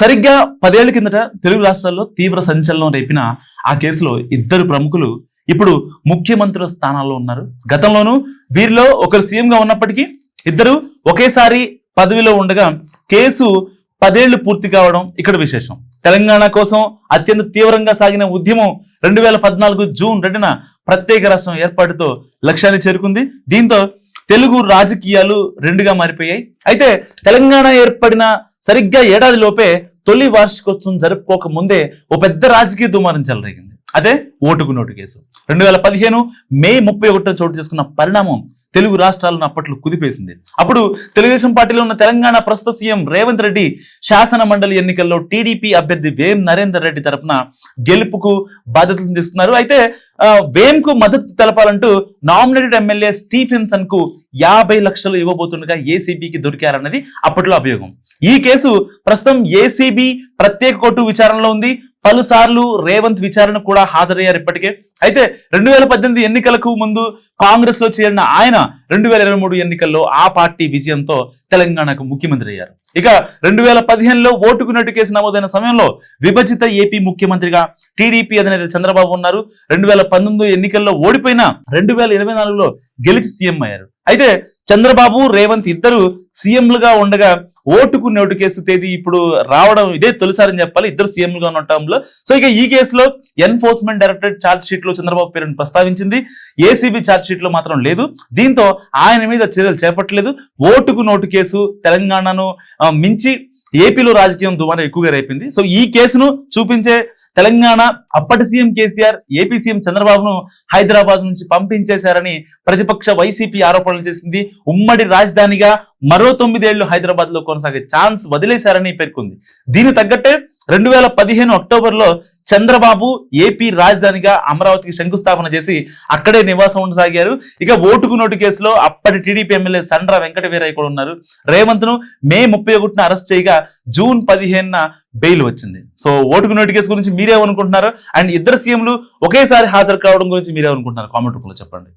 సరిగ్గా 10 ఏళ్ల కిందట తెలుగు రాష్ట్రాల్లో తీవ్ర సంచలనం రేపిన ఆ కేసులో ఇద్దరు ప్రముఖులు ఇప్పుడు ముఖ్యమంత్రుల స్థానాల్లో ఉన్నారు. గతంలోనూ వీరిలో ఒకరు సీఎంగా ఉన్నప్పటికీ ఇద్దరు ఒకేసారి పదవిలో ఉండగా కేసు 10 ఏళ్లు పూర్తి కావడం ఇక్కడ విశేషం. తెలంగాణ కోసం అత్యంత తీవ్రంగా సాగిన ఉద్యమం 2014 జూన్ 2న ప్రత్యేక రాష్ట్రం ఏర్పాటుతో లక్ష్యాన్ని చేరుకుంది. దీంతో తెలుగు రాజకీయాలు రెండుగా మారిపోయాయి. అయితే తెలంగాణ ఏర్పడిన సరిగ్గా ఏడాది లోపే తొలి వార్షికోత్సవం జరుపుకోక ముందే ఓ పెద్ద రాజకీయ దుమారం చెలరేగింది. అదే ఓటుకు నోటు కేసు. 2015 మే 31న చోటు చేసుకున్న పరిణామం తెలుగు రాష్ట్రాలను అప్పట్లో కుదిపేసింది. అప్పుడు తెలుగుదేశం పార్టీలో ఉన్న తెలంగాణ ప్రస్తుత సీఎం రేవంత్ రెడ్డి శాసన మండలి ఎన్నికల్లో టీడీపీ అభ్యర్థి వేం నరేందర్ రెడ్డి తరపున గెలుపుకు బాధ్యతలు తీసుకున్నారు. అయితే వేంకు మద్దతు తెలపాలంటూ నామినేటెడ్ ఎమ్మెల్యే స్టీఫెన్సన్ కు 50 లక్షలు ఇవ్వబోతుండగా ఏసీబీకి దొరికారన్నది అప్పట్లో అభియోగం. ఈ కేసు ప్రస్తుతం ఏసీబీ ప్రత్యేక కోర్టు విచారణలో ఉంది. పలుసార్లు రేవంత్ విచారణ కూడా హాజరయ్యారు ఇప్పటికే. అయితే 2018 ఎన్నికలకు ముందు కాంగ్రెస్ లో చేరిన ఆయన 2023 ఎన్నికల్లో ఆ పార్టీ విజయంతో తెలంగాణకు ముఖ్యమంత్రి అయ్యారు. ఇక 2015లో ఓటుకు నోటు కేసు నమోదైన సమయంలో విభజిత ఏపీ ముఖ్యమంత్రిగా టీడీపీ అధినేత చంద్రబాబు ఉన్నారు. 2019 ఎన్నికల్లో ఓడిపోయిన 2024లో గెలిచి సీఎం అయ్యారు. అయితే చంద్రబాబు రేవంత్ ఇద్దరు సీఎంలుగా ఉండగా ఓటుకు నోటు కేసు తేదీ ఇప్పుడు రావడం ఇదే తొలిసారని చెప్పాలి ఇద్దరు సీఎంలుగా ఉన్న టైంలో. సో ఇక ఈ కేసులో ఎన్ఫోర్స్మెంట్ డైరెక్టరేట్ ఛార్జ్ షీట్ లో చంద్రబాబు పేరును ప్రస్తావించింది. ఏసీబీ ఛార్జ్ షీట్ లో మాత్రం లేదు. దీంతో ఆయన మీద చర్యలు చేపట్టలేదు. ఓటుకు నోటు కేసు తెలంగాణను మించి ఏపీలో రాజకీయం దుమారం ఎక్కువగా రేపింది. సో ఈ కేసును చూపించే తెలంగాణ అప్పటి సీఎం కేసీఆర్ ఏపీ సీఎం చంద్రబాబును హైదరాబాద్ నుంచి పంపించేశారని ప్రతిపక్ష వైసీపీ ఆరోపణలు చేసింది. ఉమ్మడి రాజధానిగా మరో 9 ఏళ్లు హైదరాబాద్ లో కొనసాగే ఛాన్స్ వదిలేశారని పేర్కొంది. దీనికి తగ్గట్టే 2015 అక్టోబర్లో చంద్రబాబు ఏపీ రాజధానిగా అమరావతికి శంకుస్థాపన చేసి అక్కడే నివాసం ఉండసాగారు. ఇక ఓటుకు నోటు కేసులో అప్పటి టీడీపీ ఎమ్మెల్యే సండ్ర వెంకట వీరయ్య కూడా ఉన్నారు. రేవంత్ ను మే 31న అరెస్ట్ చేయగా జూన్ 15న బెయిల్ వచ్చింది. సో ఓటుకు నోటు కేసు గురించి మీరేమనుకుంటున్నారు? అండ్ ఇద్దరు సీఎంలు ఒకేసారి హాజరు కావడం గురించి మీరేమనుకుంటున్నారు? కామెంట్ రూపంలో చెప్పండి.